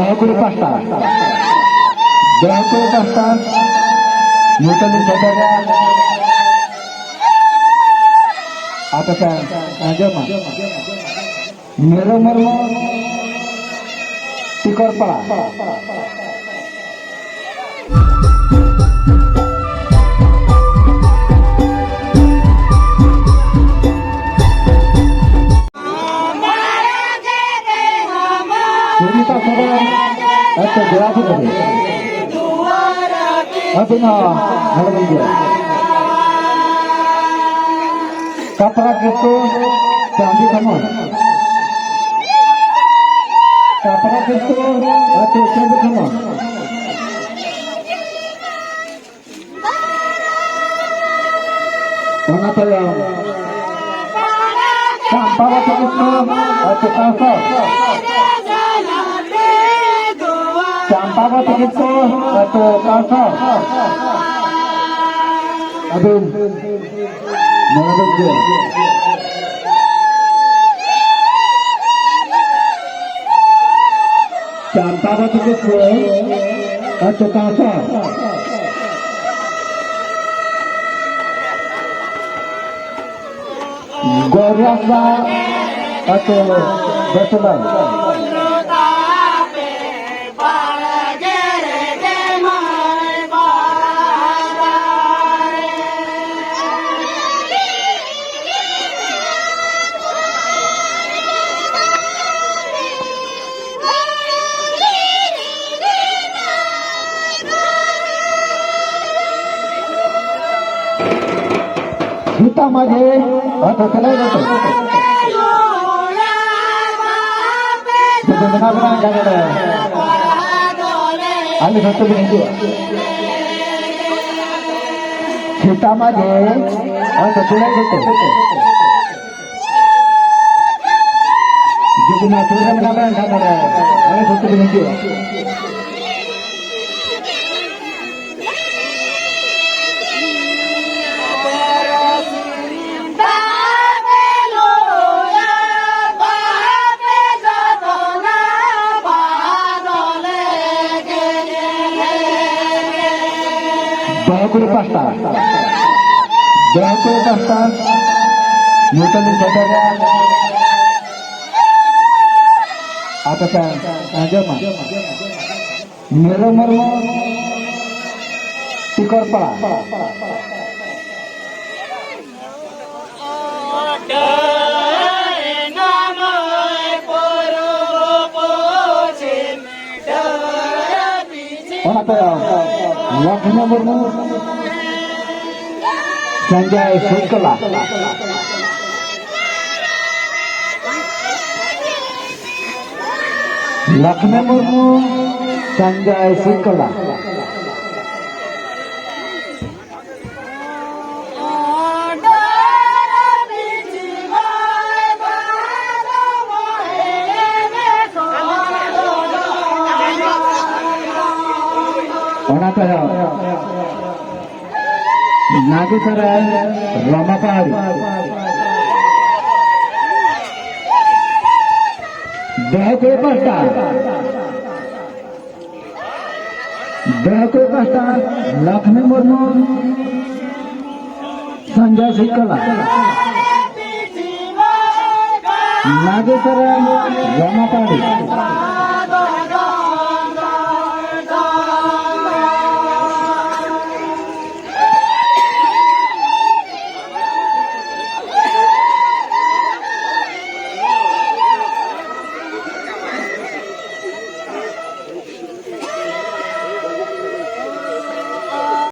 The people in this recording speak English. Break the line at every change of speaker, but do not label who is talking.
Dahakuri pasta. Dahakuri pasta. Newton Jadara. Atasan Ajama. Mero Marmo. Tikor Pala. Kita sedang atau berapa tadi? Apa nak ada dia? Kaprak itu jangan kamu. Kaprak itu atau jangan kamu. Mana tu yang? Kaprak itu atau kasar? Campawat itu atau kasar? Abin, mana dia? Campawat itu atau kasar? Goriasa atau betulan? Kita maje atau kelai itu. Jadi benar-benar jangan ada. Anda satu begini. Kita maje atau kelai itu. Jadi benar-benar jangan ada. Anda satu begini. Dahakuri pasta. Dahakuri pasta. Newton Jadara. Atasan Ajama. Mero Marmo. Tikor Pala. Mana tu yang? Lakhna Murmu. Sanjay Sikala. Lakhna Murmu. Sanjay Sikala. Mana tu yang? Nagusarai Ramapahari. Dahakuri pasta. Dahakuri pasta. Lakhna Murmu. Sanjay Sikala. Nagusarai Ramapahari.